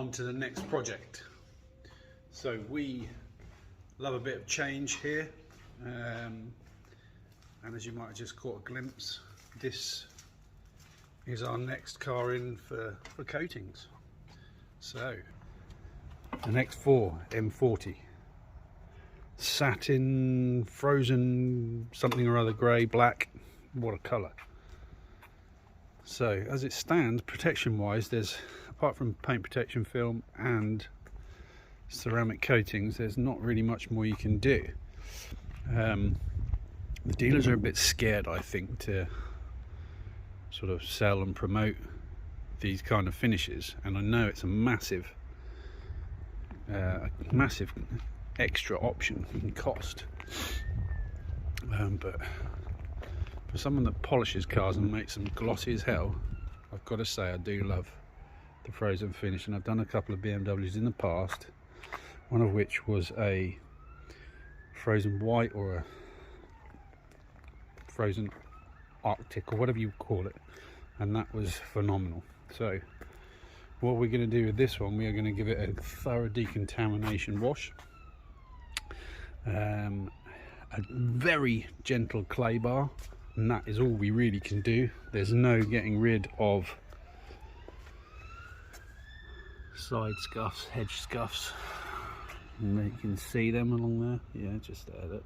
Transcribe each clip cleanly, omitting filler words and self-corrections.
on to the next project. So we love a bit of change here, and as you might have just caught a glimpse, this is our next car in for coatings. So the next four, M40 satin, frozen something or other, grey, black, what a colour. So as it stands, protection wise, there's, apart from paint protection film and ceramic coatings, there's not really much more you can do. The dealers are a bit scared, I think, to sort of sell and promote these kind of finishes, and I know it's a massive extra option in cost, but for someone that polishes cars and makes them glossy as hell, I've got to say I do love the frozen finish. And I've done a couple of BMWs in the past, one of which was a frozen white or a frozen Arctic or whatever you call it, and that was phenomenal. So what we're going to do with this one, we are going to give it a thorough decontamination wash, a very gentle clay bar, and that is all we really can do. There's no getting rid of side scuffs, hedge scuffs. And you can see them along there, yeah, just there. Look.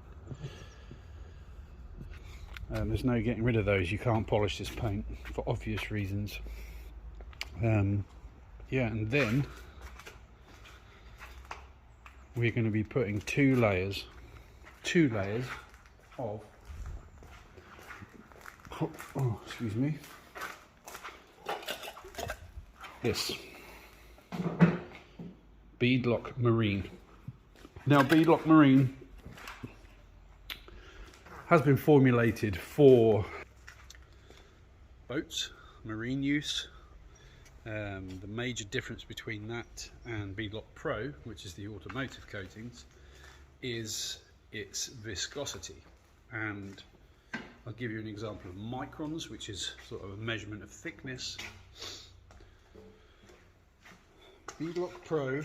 There's no getting rid of those. You can't polish this paint for obvious reasons. Yeah, and then we're going to be putting two layers of excuse me, this beadlock marine. Now beadlock marine has been formulated for boats, marine use. The major difference between that and Beadlock Pro, which is the automotive coatings, is its viscosity. And I'll give you an example of microns, which is sort of a measurement of thickness. Beadlock Pro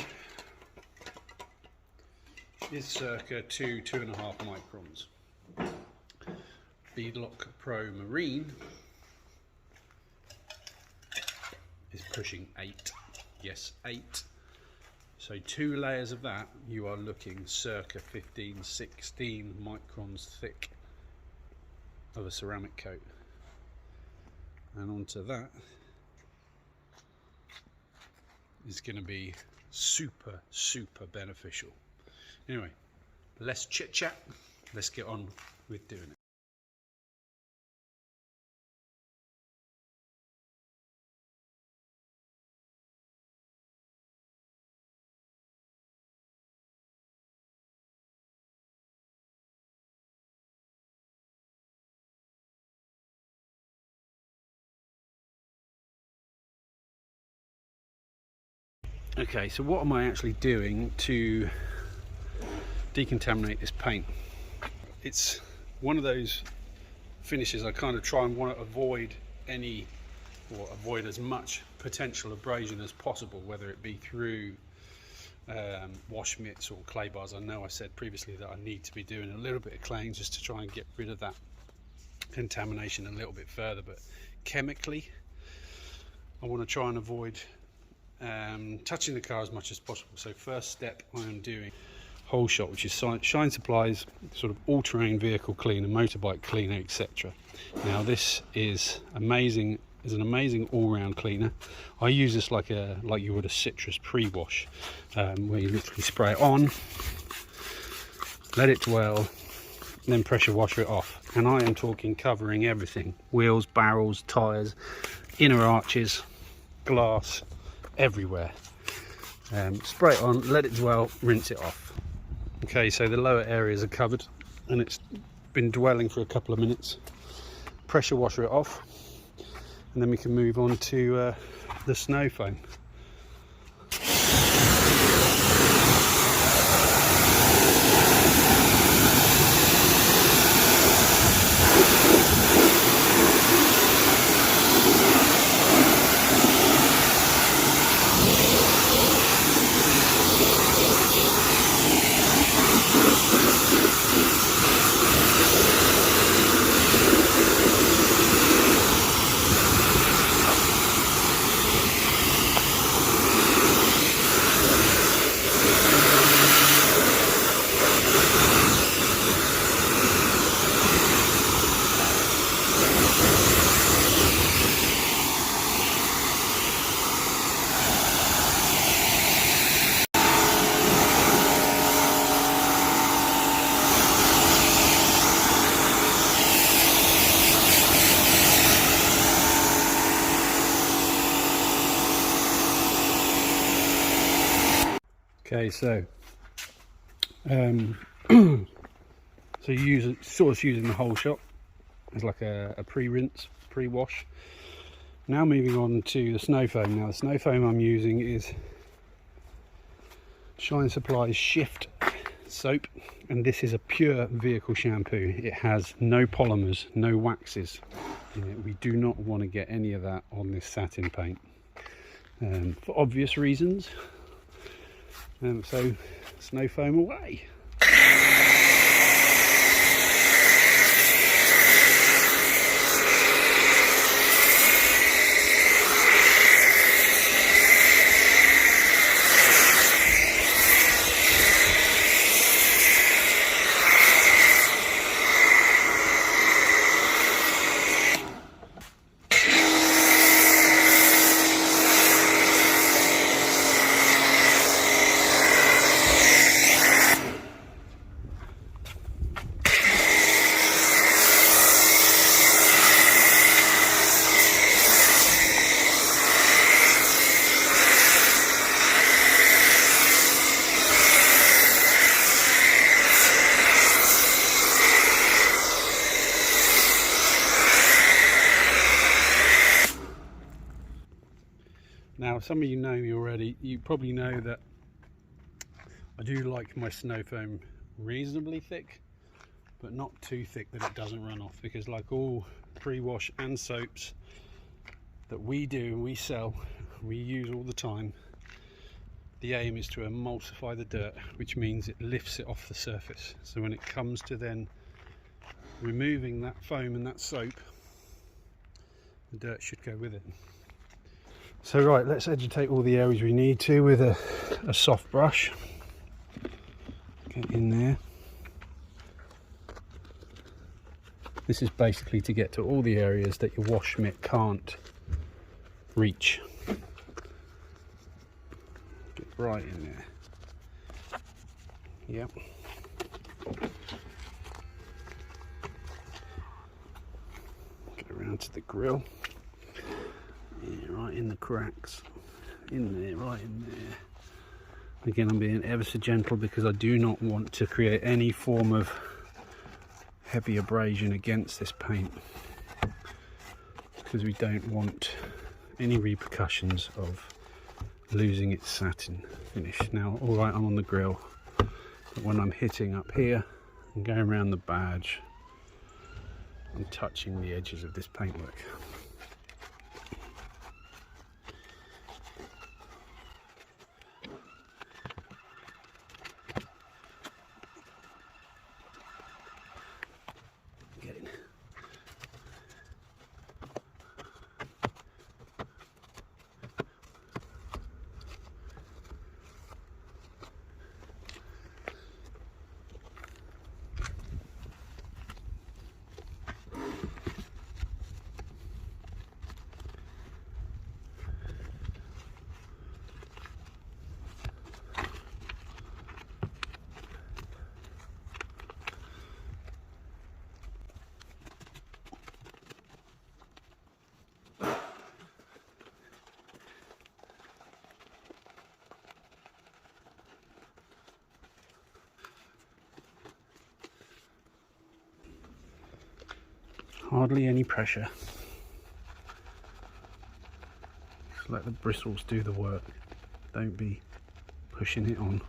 is circa 2–2.5 microns. Beadlock Pro Marine is pushing 8. Yes, 8. So 2 layers of that, you are looking circa 15–16 microns thick of a ceramic coat. And onto that is going to be super beneficial. Anyway, less chit chat, let's get on with doing it. Okay, so what am I actually doing to decontaminate this paint? It's one of those finishes I kind of try and want to avoid avoid as much potential abrasion as possible, whether it be through wash mitts or clay bars. I know I said previously that I need to be doing a little bit of claying just to try and get rid of that contamination a little bit further, but chemically I want to try and avoid touching the car as much as possible. So first step, I am doing whole shot, which is Shine Supply's sort of all-terrain vehicle cleaner, motorbike cleaner, etc. Now this is amazing, is an amazing all-round cleaner. I use this like you would a citrus pre-wash, where you literally spray it on, let it dwell, then pressure washer it off. And I am talking covering everything: wheels, barrels, tyres, inner arches, glass, everywhere. Spray it on, let it dwell, rinse it off. Okay, so the lower areas are covered and it's been dwelling for a couple of minutes. Pressure washer it off, and then we can move on to the snow foam. Okay, so so you use it, sort of using the whole shot as like a pre-rinse, pre-wash. Now moving on to the snow foam. Now the snow foam I'm using is Shine Supply's Shift soap, and this is a pure vehicle shampoo. It has no polymers, no waxes in it. We do not want to get any of that on this satin paint, for obvious reasons. So snow foam away. Now, some of you know me already. You probably know that I do like my snow foam reasonably thick, but not too thick that it doesn't run off, because like all pre-wash and soaps that we do and we sell, we use all the time, the aim is to emulsify the dirt, which means it lifts it off the surface. So when it comes to then removing that foam and that soap, the dirt should go with it. So right, let's agitate all the areas we need to with a soft brush. Get in there. This is basically to get to all the areas that your wash mitt can't reach. Get right in there. Yep. Get around to the grill. Yeah, right in the cracks, in there, right in there. Again, I'm being ever so gentle because I do not want to create any form of heavy abrasion against this paint, because we don't want any repercussions of losing its satin finish. Now, all right, I'm on the grill, but when I'm hitting up here and going around the badge, I'm touching the edges of this paintwork. Hardly any pressure. Just let the bristles do the work. Don't be pushing it on.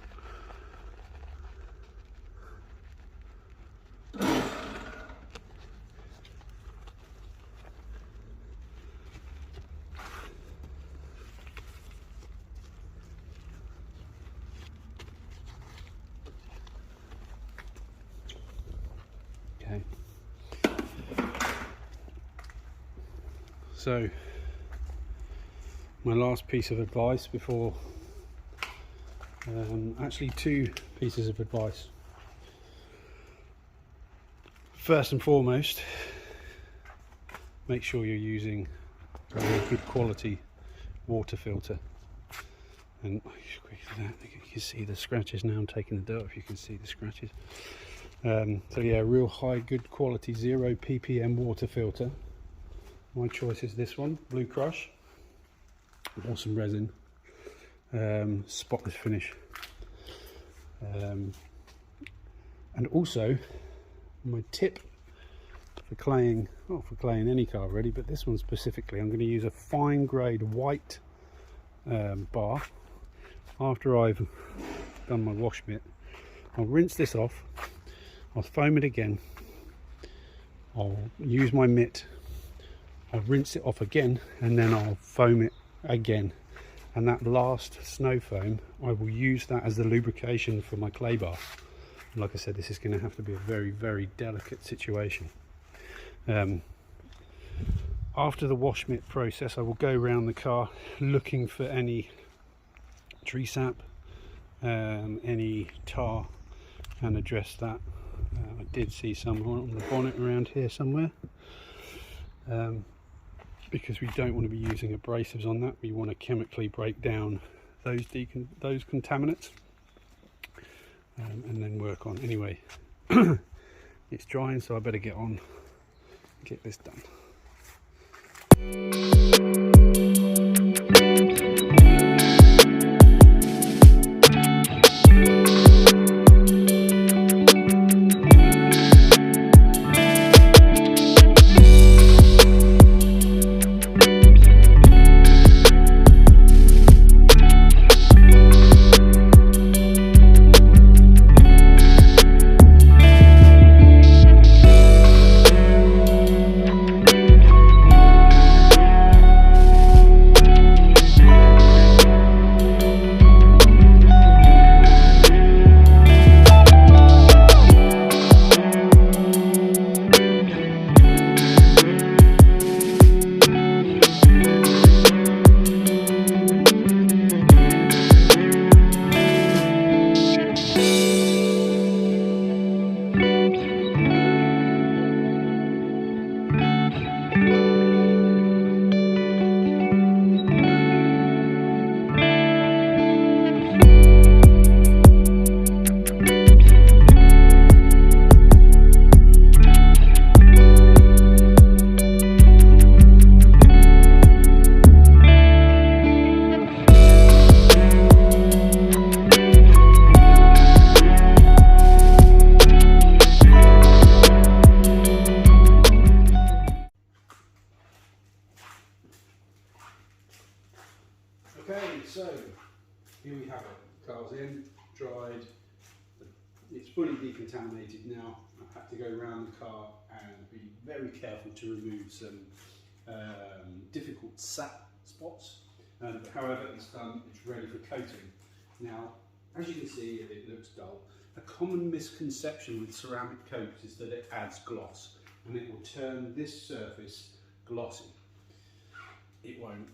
Okay. So, my last piece of advice before, actually two pieces of advice. First and foremost, make sure you're using a really good quality water filter. And you can see the scratches now. I'm taking the dirt off, you can see the scratches. So yeah, real high, good quality 0 ppm water filter. My choice is this one, Blue Crush. Awesome resin, spotless finish. And also my tip for claying, well, for claying any car really, but this one specifically, I'm going to use a fine grade white bar. After I've done my wash mitt, I'll rinse this off, I'll foam it again, I'll use my mitt, I'll rinse it off again, and then I'll foam it again. And that last snow foam, I will use that as the lubrication for my clay bar. And like I said, this is going to have to be a very, very delicate situation. After the wash mitt process, I will go around the car looking for any tree sap, any tar, and address that. I did see some on the bonnet around here somewhere. Because we don't want to be using abrasives on that, we want to chemically break down those contaminants, and then work on. Anyway, it's drying, so I better get on, get this done. Okay, so here we have it. The car's in, dried, it's fully decontaminated now. I have to go around the car and be very careful to remove some difficult sap spots. However, it's done, it's ready for coating. Now, as you can see, it looks dull. A common misconception with ceramic coats is that it adds gloss, and it will turn this surface glossy. It won't.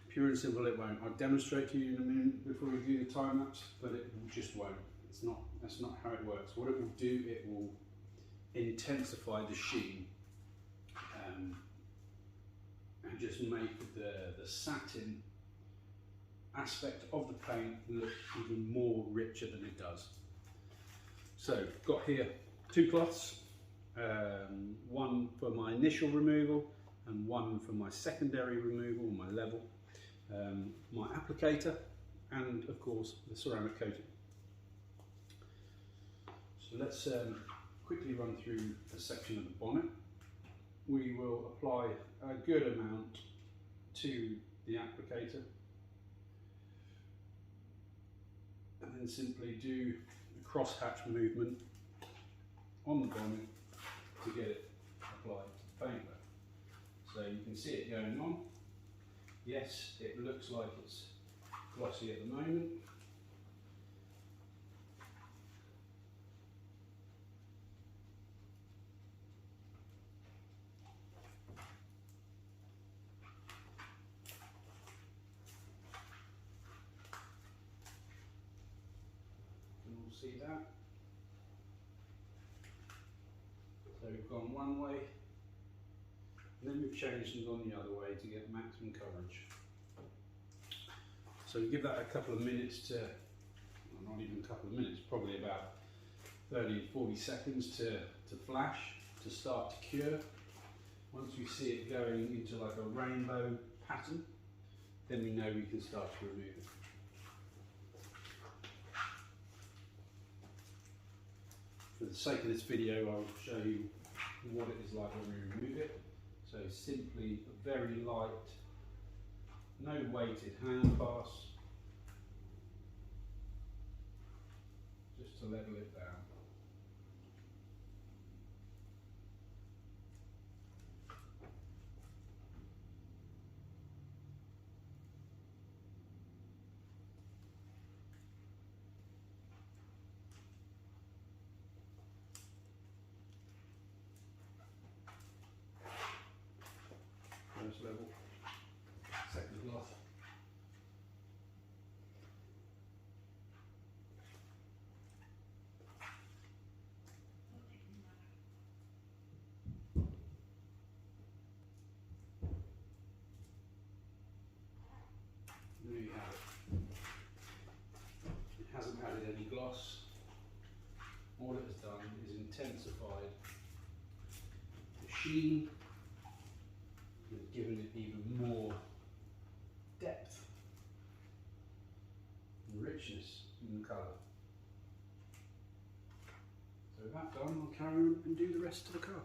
Pure and simple, it won't. I'll demonstrate to you in a minute before we do the time lapse, but it just won't. It's not. That's not how it works. What it will do, it will intensify the sheen and just make the satin aspect of the paint look even more richer than it does. So, got here two cloths, one for my initial removal and one for my secondary removal, my level. My applicator, and of course the ceramic coating. So let's quickly run through a section of the bonnet. We will apply a good amount to the applicator and then simply do a crosshatch movement on the bonnet to get it applied to the paintwork. So you can see it going on. Yes, it looks like it's glossy at the moment. You will see that. So we've gone one way. And then we've changed and gone the other way to get maximum coverage. So we give that a couple of minutes to, well, not even a couple of minutes, probably about 30-40 seconds to flash, to start to cure. Once we see it going into like a rainbow pattern, then we know we can start to remove it. For the sake of this video, I'll show you what it is like when we remove it. So simply a very light, no weighted hand pass, just to level it down. First level, second glass. There you have it. It hasn't added any gloss. All it has done is intensified the sheen and given it even more depth and richness in the colour. So with that done, I'll carry on and do the rest of the car.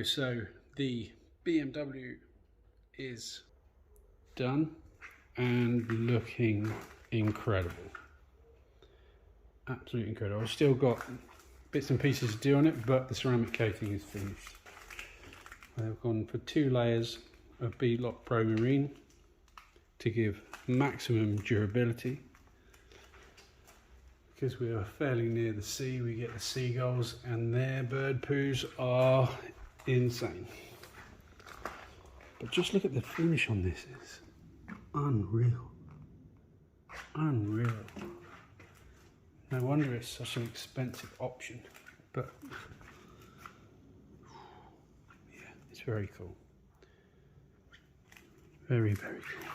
So the BMW is done and looking incredible. Absolutely incredible. I've still got bits and pieces to do on it, but the ceramic coating is finished. I've gone for 2 layers of Bmw'S Pro Marine to give maximum durability. Because we are fairly near the sea, we get the seagulls and their bird poos are insane. But just look at the finish on this, it's unreal. Unreal. No wonder it's such an expensive option, but yeah, it's very cool. Very, very cool.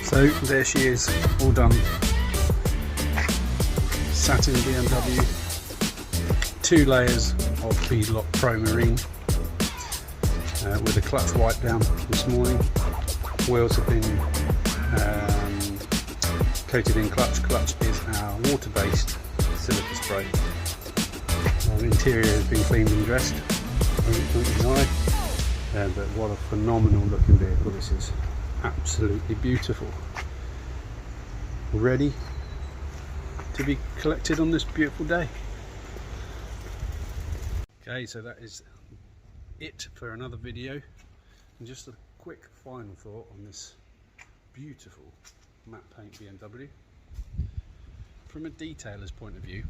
So there she is, all done. Satin BMW, 2 layers of Bmw'S Pro Marine with a clutch wipe down this morning. Wheels have been coated in clutch. Clutch is our water-based silica spray. Our interior has been cleaned and dressed, but what a phenomenal looking vehicle this is. Absolutely beautiful. Ready to be collected on this beautiful day. Okay, so that is it for another video, and just a quick final thought on this beautiful matte paint BMW. from a detailer's point of view,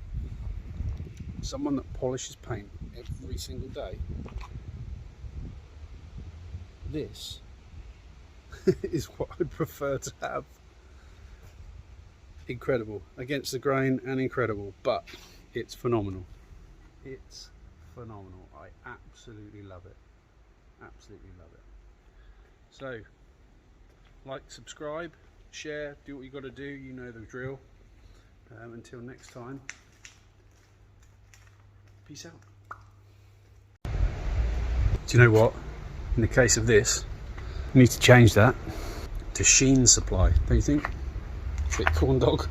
someone that polishes paint every single day, this is what I'd prefer to have. Incredible, against the grain and incredible, but it's phenomenal. It's phenomenal. I absolutely love it. Absolutely love it. So, like, subscribe, share, do what you got to do. You know the drill. Until next time, peace out. Do you know what? In the case of this, I need to change that to Sheen Supply. Don't you think? It's a bit corn dog,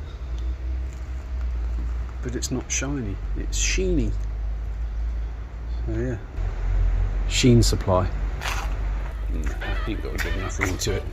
but it's not shiny. It's sheeny. So yeah, Sheen Supply. Nah, ain't got a good enough ring to it.